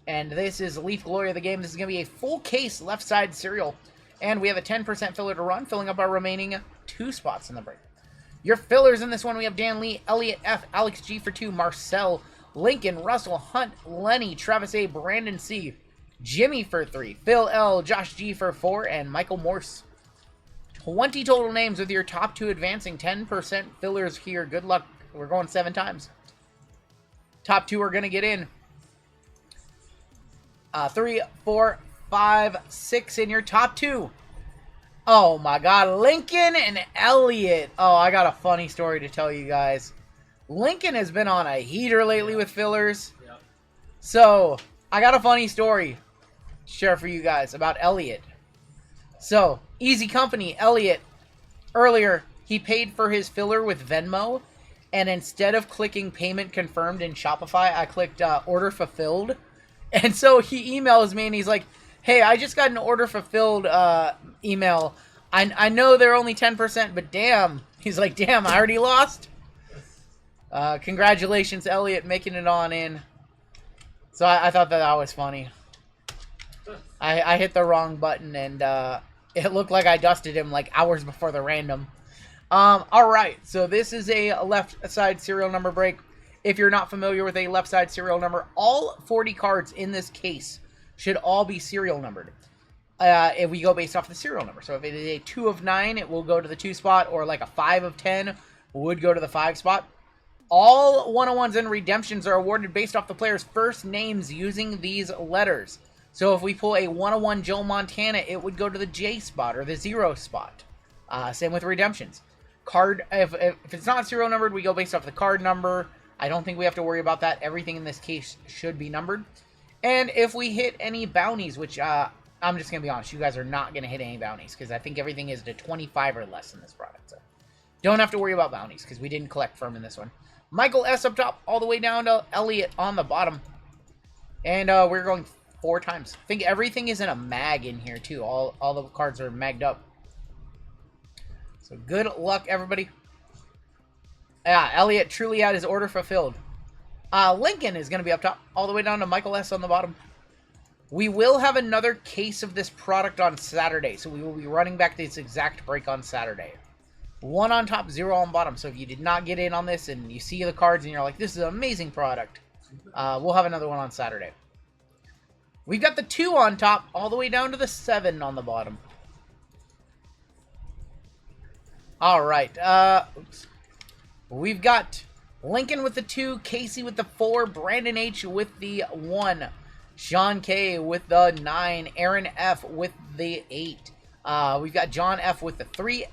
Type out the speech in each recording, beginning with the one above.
And this is Leaf Glory of the game. This is going to be a full case left side cereal. And we have a 10% filler to run, filling up our remaining 2 spots in the break. Your fillers in this one, we have Dan Lee, Elliot F, Alex G for 2, Marcel, Lincoln, Russell, Hunt, Lenny, Travis A, Brandon C, Jimmy for 3, Phil L, Josh G for 4, and Michael Morse. 20 total names with your top 2 advancing. 10% fillers here. Good luck. We're going 7 times. Top 2 are going to get in. 3, 4, 5, 6 in your top 2. Oh my god, Lincoln and Elliot. Oh, I got a funny story to tell you guys. Lincoln has been on a heater lately with fillers. Yep. So, I got a funny story to share for you guys about Elliot. So, easy company, Elliot, earlier, he paid for his filler with Venmo, and instead of clicking payment confirmed in Shopify, I clicked order fulfilled. And so he emails me and he's like, hey, I just got an order fulfilled email. I know they're only 10%, but damn. He's like, damn, I already lost. Congratulations, Elliot, making it on in. So I thought that was funny. I hit the wrong button and it looked like I dusted him like hours before the random. Alright, so this is a left side serial number break. If you're not familiar with a left side serial number, all 40 cards in this case should all be serial numbered. If we go based off the serial number. So if it is a 2 of 9, it will go to the 2 spot, or like a 5 of 10 would go to the 5 spot. All 101s and redemptions are awarded based off the player's first names using these letters. So if we pull a 101 Joe Montana, it would go to the J spot or the 0 spot. Same with redemptions. If it's not serial numbered, we go based off the card number. I don't think we have to worry about that. Everything in this case should be numbered. And if we hit any bounties, which I'm just going to be honest, you guys are not going to hit any bounties because I think everything is to 25 or less in this product. So don't have to worry about bounties because we didn't collect from in this one. Michael S up top, all the way down to Elliot on the bottom. And we're going 4 times. I think everything is in a mag in here too. All the cards are magged up. So good luck, everybody. Yeah, Elliot truly had his order fulfilled. Lincoln is going to be up top, all the way down to Michael S on the bottom. We will have another case of this product on Saturday, so we will be running back this exact break on Saturday. 1 on top, 0 on bottom. So if you did not get in on this and you see the cards and you're like, this is an amazing product, we'll have another one on Saturday. We've got the 2 on top, all the way down to the 7 on the bottom. All right. Oops. We've got Lincoln with the 2, Casey with the 4, Brandon H with the 1, Sean K with the 9, Aaron F with the 8. We've got John F with the 3,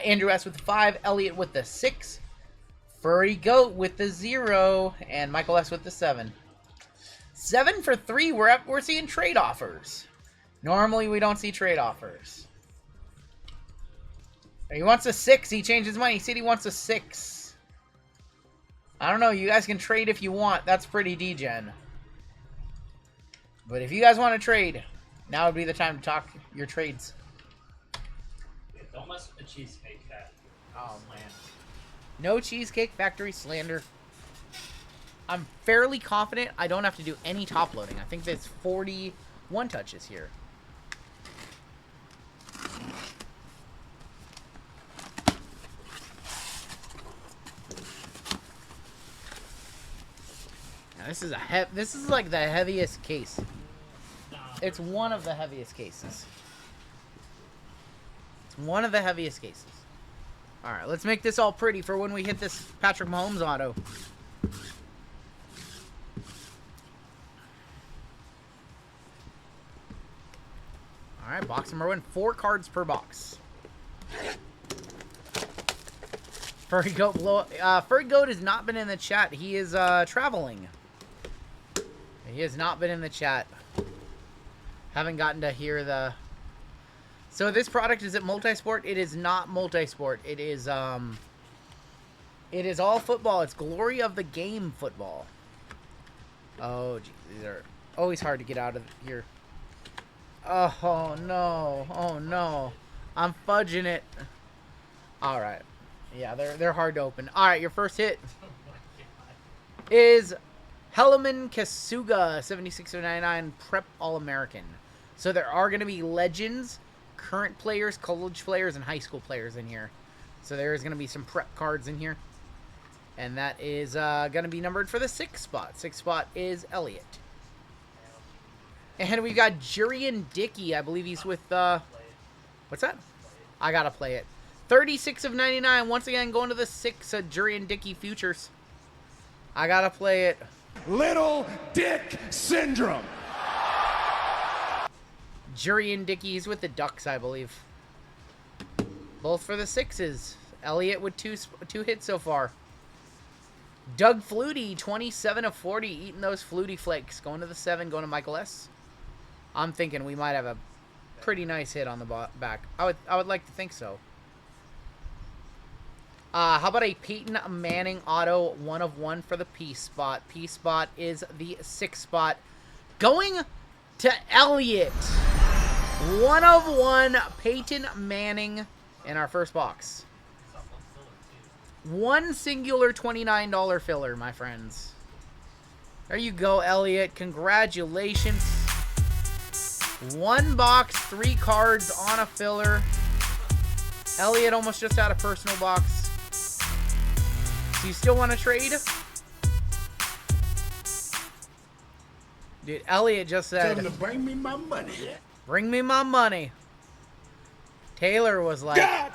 Andrew S with the 5, Elliot with the 6, Furry Goat with the 0, and Michael S with the 7. 7 for 3. We're seeing trade offers. Normally we don't see trade offers. He wants a 6. He changed his mind. He said he wants a 6. I don't know. You guys can trade if you want. That's pretty degen. But if you guys want to trade, now would be the time to talk your trades. Yeah, don't mess with the Cheesecake Factory. Oh, man. No Cheesecake Factory slander. I'm fairly confident I don't have to do any top loading. I think there's 41 touches here. Now, this is like the heaviest case. It's one of the heaviest cases. It's one of the heaviest cases. All right, let's make this all pretty for when we hit this Patrick Mahomes auto. All right, box number 1. 4 cards per box. Furry Goat has not been in the chat. He is traveling. He has not been in the chat. Haven't gotten to hear the... So this product, is it multi-sport? It is not multi-sport. It is all football. It's Glory of the Game football. Oh, geez. These are always hard to get out of here. Oh, no. Oh, no. I'm fudging it. All right. Yeah, they're hard to open. All right, your first hit is Helaman Kasuga, 76 of 99, Prep All-American. So there are going to be legends, current players, college players, and high school players in here. So there's going to be some prep cards in here. And that is going to be numbered for the 6th spot. 6th spot is Elliott. And we've got Jurian Dickey. I believe he's with... what's that? I got to play it. 36 of 99. Once again, going to the 6 Jurian Dickey Futures. I got to play it. Little Dick Syndrome. Jurian Dickey, he's with the Ducks, I believe. Both for the 6s. Elliott with two hits so far. Doug Flutie, 27 of 40, eating those Flutie flakes. Going to the 7, going to Michael S. I'm thinking we might have a pretty nice hit on the back. I would like to think so. How about a Peyton Manning auto 1 of 1 for the P spot? P spot is the 6th spot. Going to Elliott. 1 of 1 Peyton Manning in our first box. One singular $29 filler, my friends. There you go, Elliott. Congratulations. 1 box, 3 cards on a filler. Elliott almost just had a personal box. Do you still want to trade? Dude, Elliott just said... Tell him to bring me my money. Bring me my money. Taylor was like... God!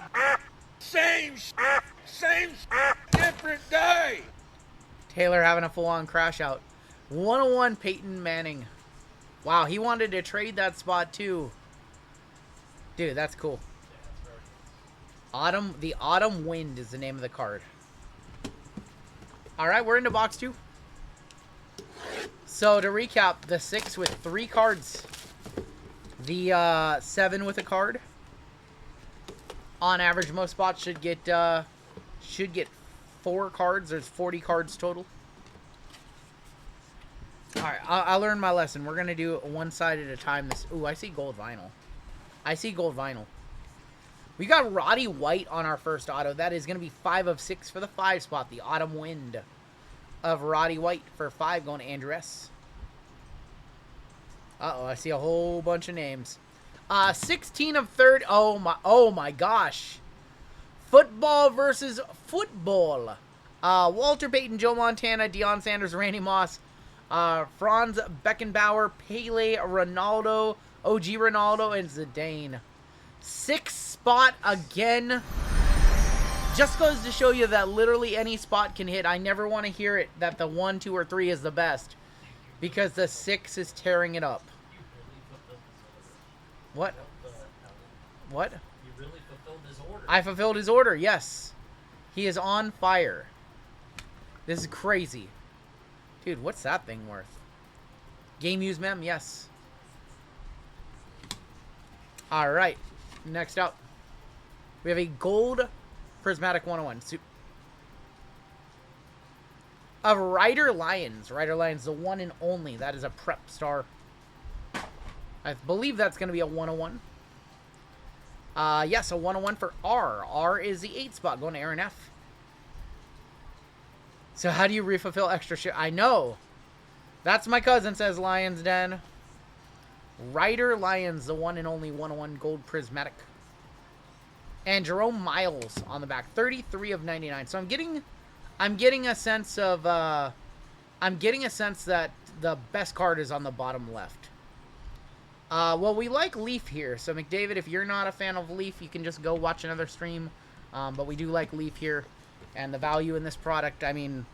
Same different day. Taylor having a full-on crash out. 101 Peyton Manning. Wow, he wanted to trade that spot too. Dude, that's cool. The Autumn Wind is the name of the card. All right, we're into box 2. So to recap, the 6 with 3 cards. The 7 with a card. On average, most spots should get 4 cards. There's 40 cards total. All right, I learned my lesson. We're gonna do one side at a time. Ooh, I see gold vinyl. I see gold vinyl. We got Roddy White on our first auto. That is gonna be 5 of 6 for the 5 spot. The Autumn Wind of Roddy White for 5 going to Andrew S. Uh-oh, I see a whole bunch of names. 16 of 30. Oh my gosh. Football versus football. Walter Payton, Joe Montana, Deion Sanders, Randy Moss, Franz Beckenbauer, Pele, Ronaldo, OG Ronaldo, and Zidane. 6th spot again. Just goes to show you that literally any spot can hit. I never want to hear it that the 1, 2, or 3 is the best, because the 6 is tearing it up. What? What? You really fulfilled his order. I fulfilled his order, yes. He is on fire. This is crazy. Dude, what's that thing worth? Game use mem, yes. Alright. Next up. We have a gold prismatic 101. Of Ryder Lions. Ryder Lions, the one and only. That is a prep star. I believe that's going to be a 101. Yes, a 101 for R. R is the 8th spot, going to Aaron F. So how do you refulfill extra shit? I know. That's my cousin, says Lions Den. Ryder Lions, the one and only 101 gold prismatic. And Jerome Miles on the back, 33 of 99. So I'm getting a sense of I'm getting a sense that the best card is on the bottom left. Well, we like Leaf here. So McDavid, if you're not a fan of Leaf, you can just go watch another stream. But we do like Leaf here. And the value in this product, I mean,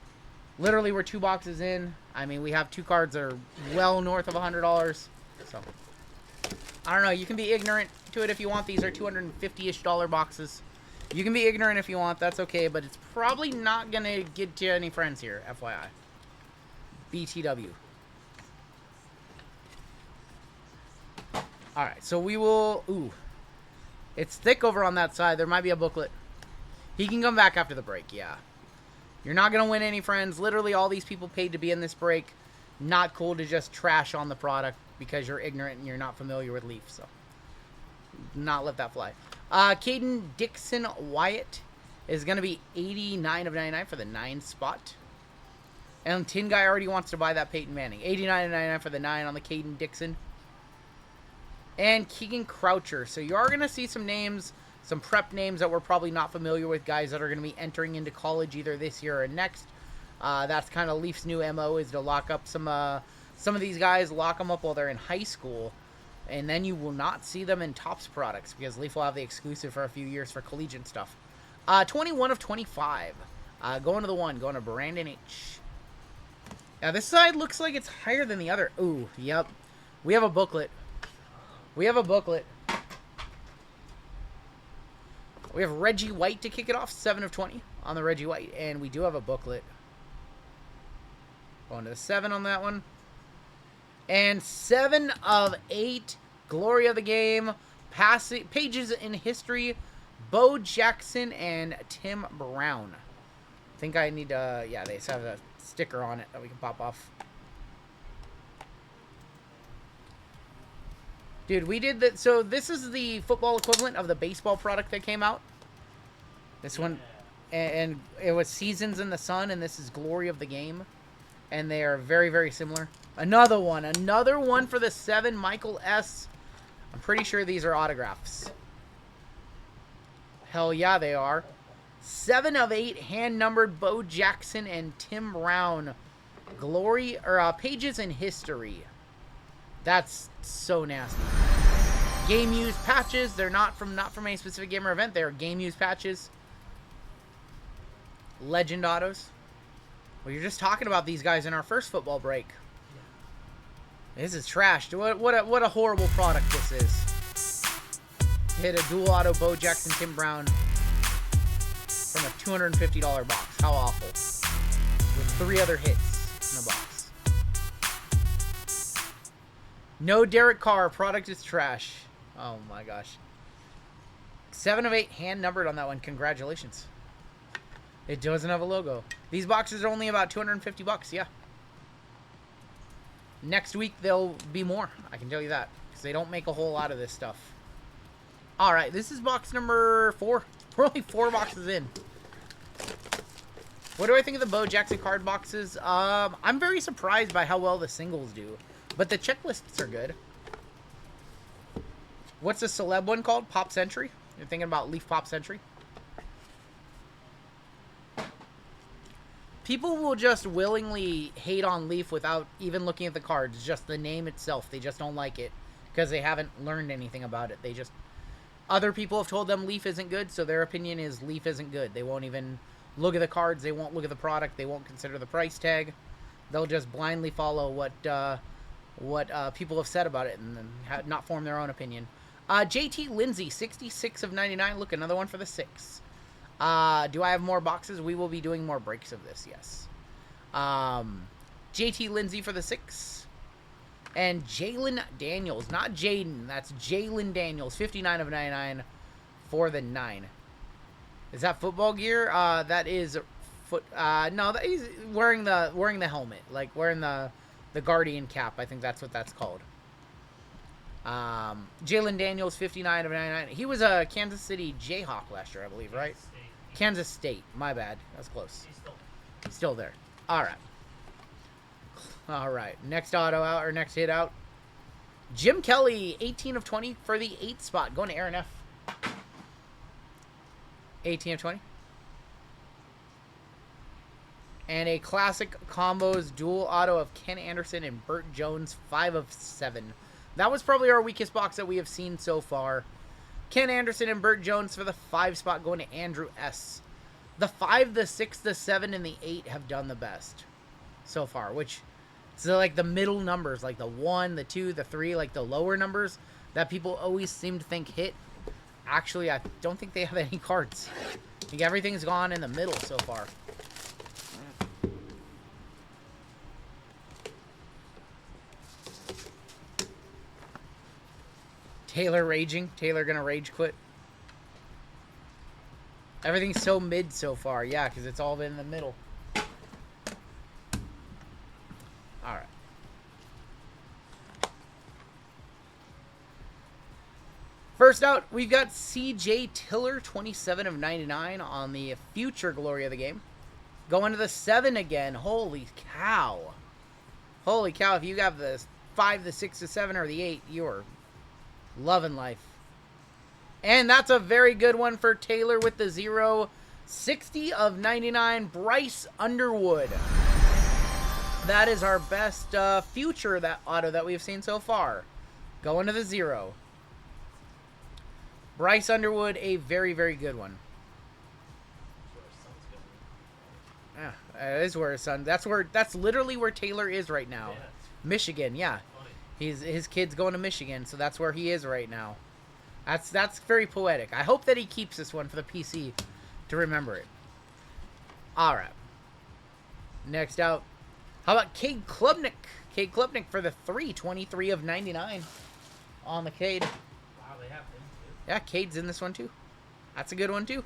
literally we're 2 boxes in. I mean, we have 2 cards that are well north of $100. So, I don't know. You can be ignorant to it if you want. These are $250-ish boxes. You can be ignorant if you want. That's okay. But it's probably not going to get to any friends here, FYI. BTW. Alright, so we will... Ooh. It's thick over on that side. There might be a booklet. He can come back after the break, yeah. You're not going to win any friends. Literally, all these people paid to be in this break. Not cool to just trash on the product because you're ignorant and you're not familiar with Leaf, so... Not let that fly. Caden Dixon Wyatt is going to be 89 of 99 for the 9 spot. And Tin Guy already wants to buy that Peyton Manning. $89.99 for the 9 on the Caden Dixon. And Keegan Croucher. So you are going to see some names, some prep names that we're probably not familiar with, guys that are going to be entering into college either this year or next. That's kind of Leafs' new MO, is to lock up some of these guys, lock them up while they're in high school. And then you will not see them in Topps products because Leaf will have the exclusive for a few years for collegiate stuff. 21 of 25. Going to the 1, going to Brandon H. Now this side looks like it's higher than the other. Ooh, yep. We have a booklet. We have a booklet. We have Reggie White to kick it off. 7 of 20 on the Reggie White. And we do have a booklet. Going to the 7 on that one. And 7 of 8. Glory of the game. Pages in history. Bo Jackson and Tim Brown. I think I need to... Yeah, they have a sticker on it that we can pop off. Dude, we did that. So this is the football equivalent of the baseball product that came out. This one, and it was Seasons in the Sun, and this is Glory of the Game. And they are very, very similar. Another one for the 7, Michael S. I'm pretty sure these are autographs. Hell yeah, they are. 7 of 8, hand-numbered Bo Jackson and Tim Brown. Glory, or pages in history. That's so nasty. Game used patches. They're not from any specific game or event. They're game used patches. Legend autos. Well, you're just talking about these guys in our first football break. This is trash. What a horrible product this is. Hit a dual auto Bo Jackson, Tim Brown from a $250 box. How awful. With 3 other hits in the box. No Derek Carr. Product is trash. Oh my gosh. 7 of 8 hand numbered on that one. Congratulations. It doesn't have a logo. These boxes are only about $250. Yeah. Next week there'll be more. I can tell you that. Because they don't make a whole lot of this stuff. Alright. This is box number 4. We're only 4 boxes in. What do I think of the Bo Jackson card boxes? I'm very surprised by how well the singles do. But the checklists are good. What's the celeb one called? Pop Century? You're thinking about Leaf Pop Century? People will just willingly hate on Leaf without even looking at the cards. Just the name itself. They just don't like it. Because they haven't learned anything about it. They just... Other people have told them Leaf isn't good, so their opinion is Leaf isn't good. They won't even look at the cards. They won't look at the product. They won't consider the price tag. They'll just blindly follow what people have said about it and then not form their own opinion. JT Lindsay, 66 of 99. Look, another one for the 6. Do I have more boxes? We will be doing more breaks of this, yes. JT Lindsay for the 6. And Jalen Daniels. Not Jaden. That's Jalen Daniels. 59 of 99 for the 9. Is that football gear? That is foot... no, he's wearing the helmet. Like, wearing the Guardian cap. I think that's what that's called. Jalen Daniels, 59 of 99. He was a Kansas City Jayhawk last year, I believe, right? Kansas State. My bad. That's close. He's still there. All right. All right. Next auto out, or next hit out. Jim Kelly, 18 of 20 for the 8th spot. Going to Aaron F. 18 of 20. And a classic combos dual auto of Ken Anderson and Burt Jones, 5 of 7. That was probably our weakest box that we have seen so far. Ken Anderson and Burt Jones for the 5 spot, going to Andrew S. The 5, the 6, the 7, and the 8 have done the best so far, which is like the middle numbers, like the 1, the 2, the 3, like the lower numbers that people always seem to think hit. Actually, I don't think they have any cards. I think everything's gone in the middle so far. Taylor raging. Taylor gonna rage quit. Everything's so mid so far. Yeah, because it's all been in the middle. Alright. First out, we've got CJ Tiller, 27 of 99 on the future Glory of the Game. Going to the 7 again. Holy cow. Holy cow, if you have the 5, the 6, the 7, or the 8, you're loving life. And that's a very good one for Taylor with the 0. 60 of 99, Bryce Underwood. That is our best future that auto that we've seen so far. Going to the 0. Bryce Underwood, a very, very good one. Yeah, it is where his son. That's literally where Taylor is right now. Yeah. Michigan, yeah. His kid's going to Michigan, so that's where he is right now. That's very poetic. I hope that he keeps this one for the PC to remember it. All right. Next out, how about Cade Klubnik? Cade Klubnik for the 3, 23 of 99 on the Cade. Wow, they have him too. Yeah, Cade's in this one too. That's a good one too.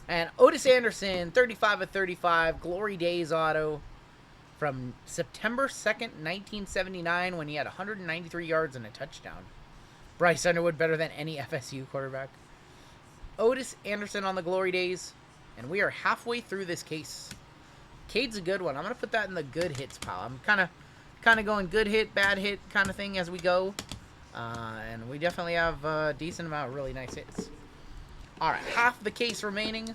And Otis Anderson, 35 of 35, Glory Days auto from September 2nd, 1979, when he had 193 yards and a touchdown. Bryce Underwood better than any FSU quarterback. Otis Anderson on the Glory Days, and we are halfway through this case. Cade's a good one. I'm going to put that in the good hits pile. I'm kind of going good hit, bad hit kind of thing as we go. And we definitely have a decent amount of really nice hits. All right, half the case remaining,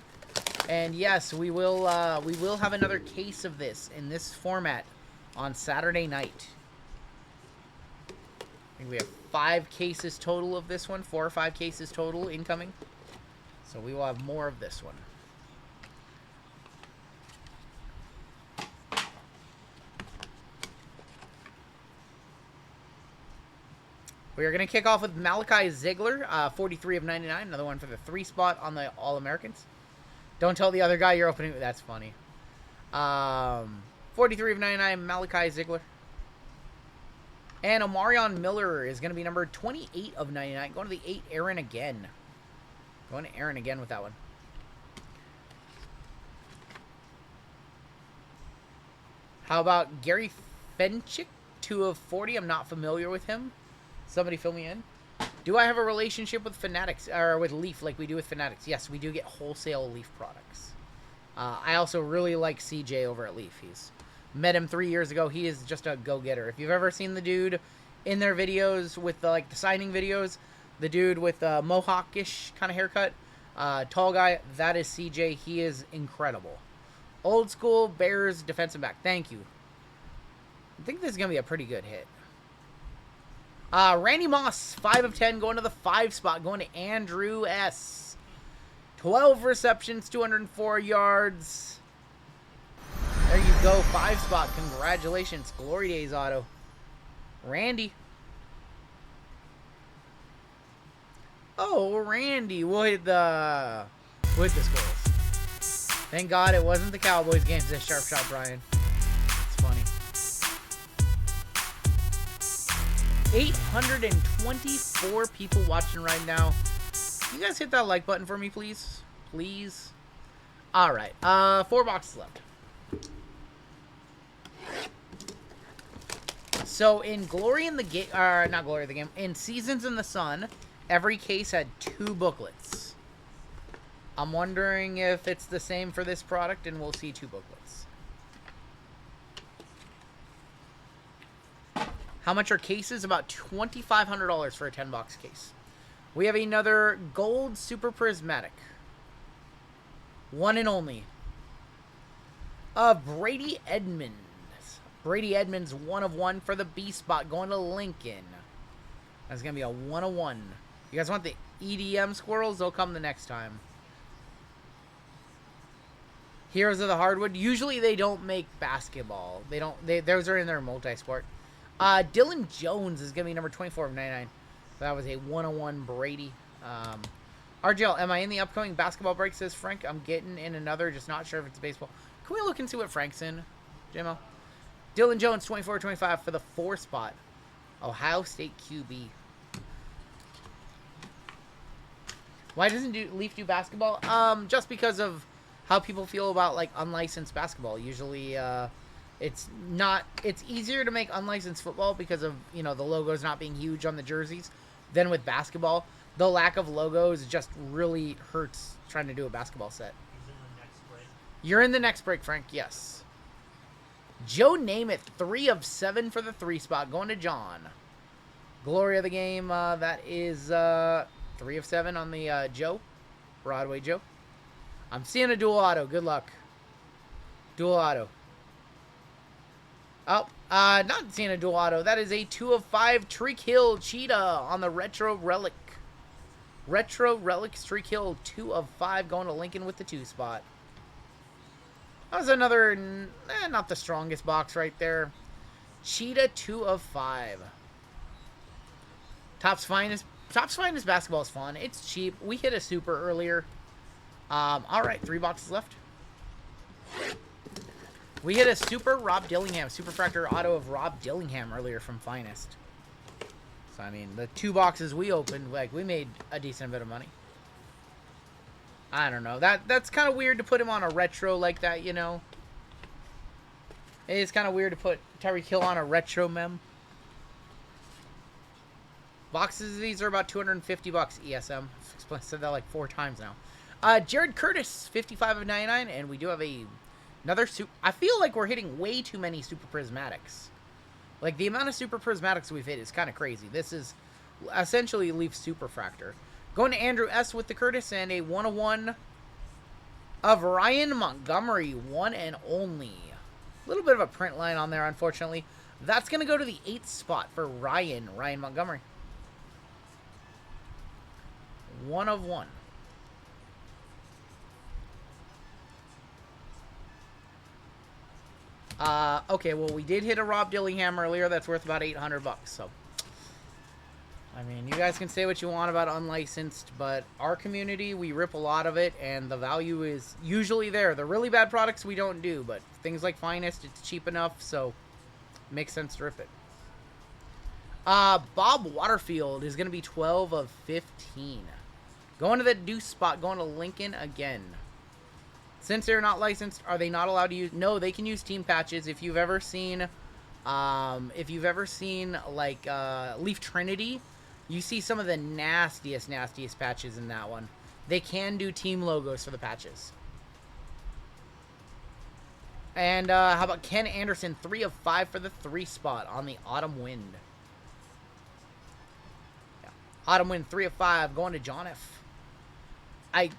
and yes, we will have another case of this in this format on Saturday night. I think we have 5 cases total of this one, 4 or 5 cases total incoming. So we will have more of this one. We are going to kick off with Malachi Ziegler, 43 of 99. Another one for the 3 spot on the All-Americans. Don't tell the other guy you're opening. That's funny. 43 of 99, Malachi Ziegler. And Omarion Miller is going to be number 28 of 99. Going to the 8, Aaron again. Going to Aaron again with that one. How about Gary Fenchick, 2 of 40. I'm not familiar with him. Somebody fill me in. Do I have a relationship with Fanatics, or with Leaf like we do with Fanatics? Yes, we do get wholesale Leaf products. I also really like CJ over at Leaf. He's met him 3 years ago. He is just a go-getter. If you've ever seen the dude in their videos with the signing videos, the dude with the mohawk-ish kind of haircut, tall guy, that is CJ. He is incredible. Old school Bears defensive back. Thank you. I think this is going to be a pretty good hit. Randy Moss, 5 of 10, going to the 5 spot, going to Andrew S. 12 receptions, 204 yards. There you go, 5 spot. Congratulations, Glory Days auto. Randy. Oh, Randy with the Squirrels. Thank God it wasn't the Cowboys game. This sharp shot, Brian. It's funny. 824 people watching right now. You guys hit that like button for me, please? Please. All right. 4 boxes left. So in Glory in the Game, not Glory in the Game, in Seasons in the Sun, every case had 2 booklets. I'm wondering if it's the same for this product, and we'll see 2 booklets. How much are cases? About $2,500 for a 10-box case. We have another gold super prismatic. One and only. Brady Edmonds. Brady Edmonds, 1 of 1 for the B spot, going to Lincoln. That's going to be a 1 of 1. You guys want the EDM Squirrels? They'll come the next time. Heroes of the Hardwood. Usually they don't make basketball. Those are in their multi-sport. Dylan Jones is going to be number 24 of 99. That was a 101 Brady. RGL, am I in the upcoming basketball break, says Frank? I'm getting in another, just not sure if it's baseball. Can we look and see what Frank's in, JMO? Dylan Jones, 24-25 for the 4 spot. Ohio State QB. Why doesn't Leaf do basketball? Just because of how people feel about, unlicensed basketball. Usually, it's easier to make unlicensed football because of, the logos not being huge on the jerseys than with basketball. the lack of logos just really hurts trying to do a basketball set. He's in the next break. You're in the next break, Frank. Yes. Joe Namath, 3 of 7 for the 3 spot. Going to John. Glory of the game. That is 3 of 7 on the Joe. Broadway Joe. I'm seeing a dual auto. Good luck. Dual auto. Oh, not seeing a dual auto. That is a 2 of 5 Treek Hill Cheetah on the Retro Relic. Retro Relic Treek Hill, 2 of 5 going to Lincoln with the 2 spot. That was another, not the strongest box right there. Cheetah, 2 of 5. Topps Finest basketball is fun. It's cheap. We hit a super earlier. All right, 3 boxes left. We hit a super Rob Dillingham, Superfractor auto of Rob Dillingham earlier from Finest. So, I mean, the 2 boxes we opened, like, we made a decent bit of money. I don't know. That's kind of weird to put him on a retro like that, you know. It is kind of weird to put Tyreek Hill on a retro mem. Boxes of these are about 250 bucks ESM. I've said that like 4 times now. Jared Curtis, 55 of 99, and we do have another super. I feel like we're hitting way too many super prismatics. Like, the amount of super prismatics we've hit is kind of crazy. This is essentially Leaf Superfractor. Going to Andrew S. with the Curtis, and a 101 of Ryan Montgomery, 1 and only. A little bit of a print line on there, unfortunately. That's going to go to the 8th spot for Ryan Montgomery. 1 of 1. Okay, well, we did hit a Rob Dillingham earlier. That's worth about 800 bucks, so. I mean, you guys can say what you want about unlicensed, but our community, we rip a lot of it, and the value is usually there. The really bad products we don't do, but things like Finest, it's cheap enough, so it makes sense to rip it. Bob Waterfield is going to be 12 of 15. Going to the deuce spot, going to Lincoln again. Since they're not licensed, are they not allowed to use? No, they can use team patches. If you've ever seen, like Leaf Trinity, you see some of the nastiest patches in that one. They can do team logos for the patches. And how about Ken Anderson, 3 of 5 for the 3 spot on the Autumn Wind. Yeah. Autumn Wind, 3 of 5, going to John F.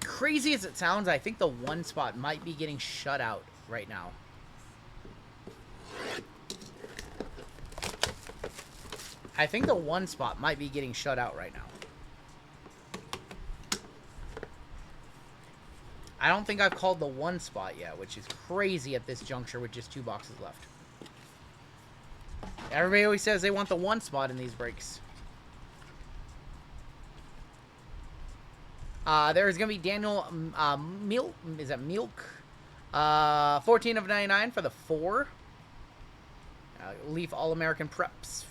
Crazy as it sounds, I think the 1 spot might be getting shut out right now. I think the 1 spot might be getting shut out right now. I don't think I've called the 1 spot yet, which is crazy at this juncture with just 2 boxes left. Everybody always says they want the 1 spot in these breaks. There's going to be Daniel Milk. Is that Milk? 14 of 99 for the 4. Leaf All-American Preps.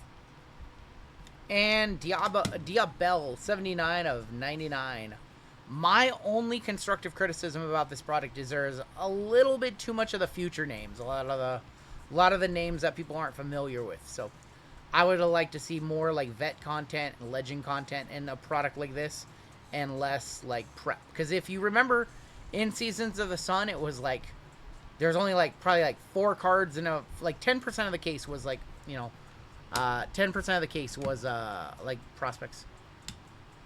And Diabel, 79 of 99. My only constructive criticism about this product is there's a little bit too much of the future names. A lot of the names that people aren't familiar with. So I would have liked to see more like vet content and legend content in a product like this, and less like prep. Because if you remember in Seasons of the Sun, it was like there's only like probably like 4 cards in a, like 10% of the case was like, you know, 10% of the case was like prospects.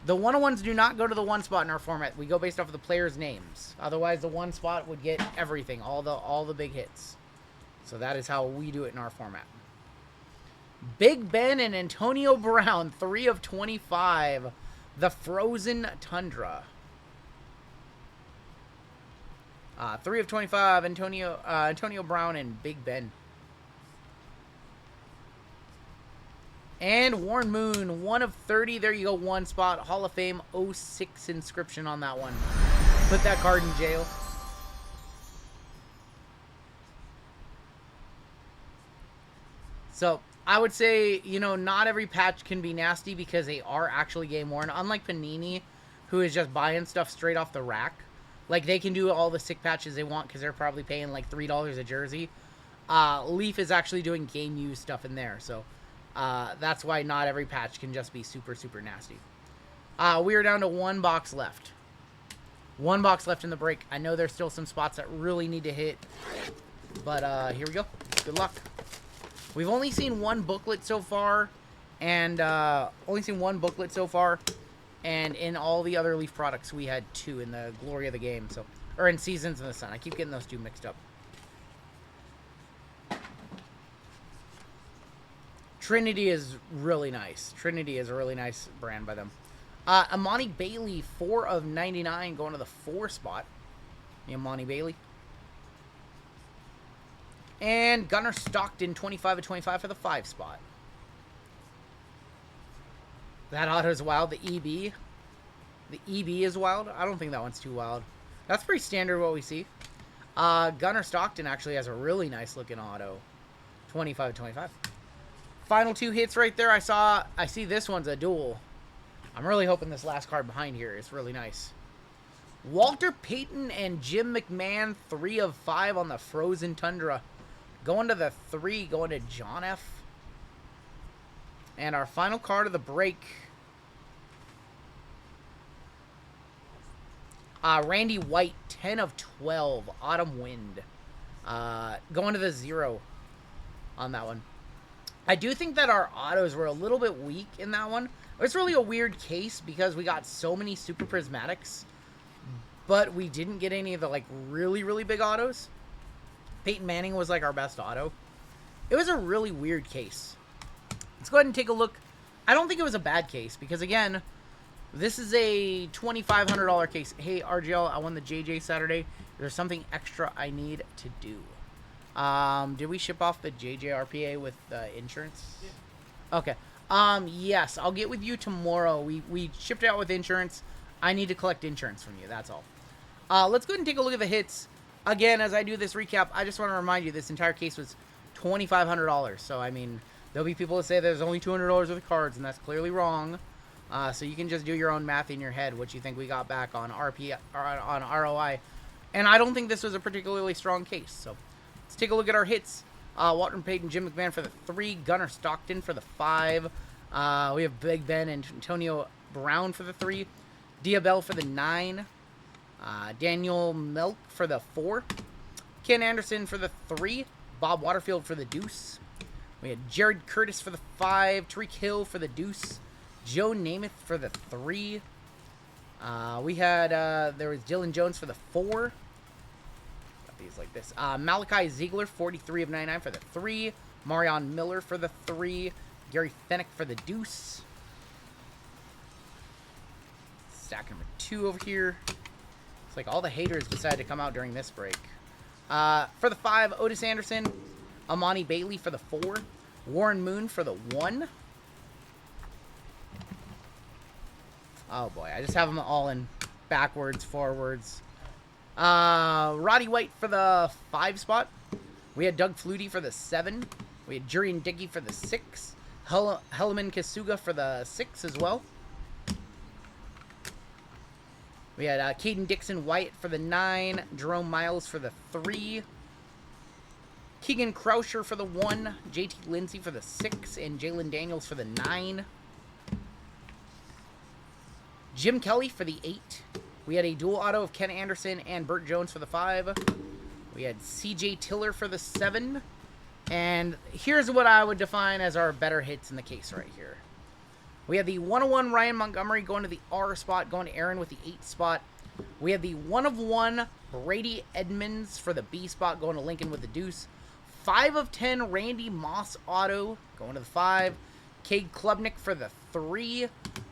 The 101s do not go to the 1 spot in our format. We go based off of the players' names. Otherwise, the 1 spot would get everything, all the big hits. So that is how we do it in our format. Big Ben and Antonio Brown, 3 of 25. The Frozen Tundra. 3 of 25. Antonio Brown and Big Ben. And Warren Moon, 1 of 30. There you go, 1 spot. Hall of Fame 06 inscription on that one. Put that card in jail. So, I would say, you know, not every patch can be nasty because they are actually game worn. Unlike Panini, who is just buying stuff straight off the rack. Like, they can do all the sick patches they want because they're probably paying like $3 a jersey. Leaf is actually doing game use stuff in there. So, that's why not every patch can just be super, super nasty. We are down to one box left. One box left in the break. I know there's still some spots that really need to hit. But here we go. Good luck. We've only seen one booklet so far. And And in all the other Leaf products, we had 2 in the Glory of the Game. Or in Seasons in the Sun. I keep getting those 2 mixed up. Trinity is really nice. Trinity is a really nice brand by them. Amani Bailey, 4 of 99, going to the 4 spot. The Amani Bailey. And Gunnar Stockton, 25 of 25 for the 5 spot. That auto's wild. The EB. The EB is wild. I don't think that one's too wild. That's pretty standard what we see. Gunnar Stockton actually has a really nice looking auto. 25 of 25. Final 2 hits right there. I see this one's a duel. I'm really hoping this last card behind here is really nice. Walter Payton and Jim McMahon, 3 of 5 on the Frozen Tundra. Going to the 3, going to John F. And our final card of the break. Randy White, 10 of 12, Autumn Wind. Going to the 0 on that one. I do think that our autos were a little bit weak in that one. It's really a weird case because we got so many Super Prismatics, but we didn't get any of the, like, really, really big autos. Peyton Manning was, like, our best auto. It was a really weird case. Let's go ahead and take a look. I don't think it was a bad case because, again, this is a $2,500 case. Hey, RGL, I won the JJ Saturday. There's something extra I need to do. Did we ship off the JJ RPA with insurance? Yeah. Okay. Yes, I'll get with you tomorrow. We shipped it out with insurance. I need to collect insurance from you. That's all. Let's go ahead and take a look at the hits. Again, as I do this recap, I just want to remind you this entire case was $2,500. So, I mean, there'll be people that say there's only $200 worth of cards, and that's clearly wrong. So you can just do your own math in your head, what you think we got back on RP or on ROI. And I don't think this was a particularly strong case. So let's take a look at our hits. Walter Payton, Jim McMahon for the 3, Gunnar Stockton for the 5. We have Big Ben and Antonio Brown for the 3, Diabell for the 9, Daniel Milk for the 4, Ken Anderson for the 3, Bob Waterfield for the deuce. We had Jared Curtis for the 5, Tariq Hill for the deuce, Joe Namath for the 3. We had, there was Dylan Jones for the 4. Got these like this. Malachi Ziegler, 43 of 99 for the 3. Marion Miller for the 3. Gary Fennick for the deuce. Stack number 2 over here. It's like all the haters decided to come out during this break. For the 5, Otis Anderson. Amani Bailey for the 4. Warren Moon for the 1. Oh boy, I just have them all in backwards, forwards. Roddy White for the 5 spot. We had Doug Flutie for the 7. We had Jurian Dickey for the 6. Helleman Kasuga for the 6 as well. We had Caden Dixon White for the 9. Jerome Miles for the 3. Keegan Croucher for the 1. JT Lindsay for the 6. And Jalen Daniels for the 9. Jim Kelly for the 8. We had a dual auto of Ken Anderson and Burt Jones for the 5. We had CJ Tiller for the 7. And here's what I would define as our better hits in the case right here. We have the 101 Ryan Montgomery going to the R spot, going to Aaron with the 8 spot. We have the 1 of 1 Brady Edmonds for the B spot, going to Lincoln with the deuce. 5 of 10 Randy Moss auto, going to the 5. Cade Klubnik for the 3.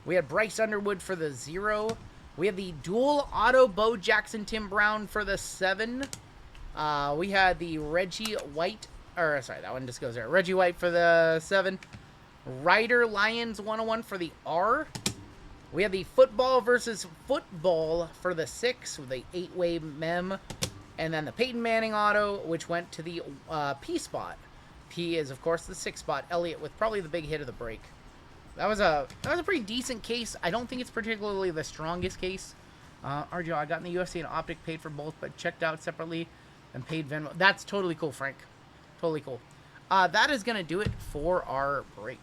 We had Bryce Underwood for the 0. We have the dual auto Bo Jackson Tim Brown for the 7. We had the Reggie White, or sorry, that one just goes there. Reggie White for the 7. Ryder Lions 101 for the R. We have the football versus football for the 6 with the 8-way mem. And then the Peyton Manning auto, which went to the P spot. P is, of course, the 6 spot. Elliott with probably the big hit of the break. That was a pretty decent case. I don't think it's particularly the strongest case. RGL, I got in the UFC and Optic, paid for both, but checked out separately and paid Venmo. That's totally cool, Frank. Totally cool. That is going to do it for our break.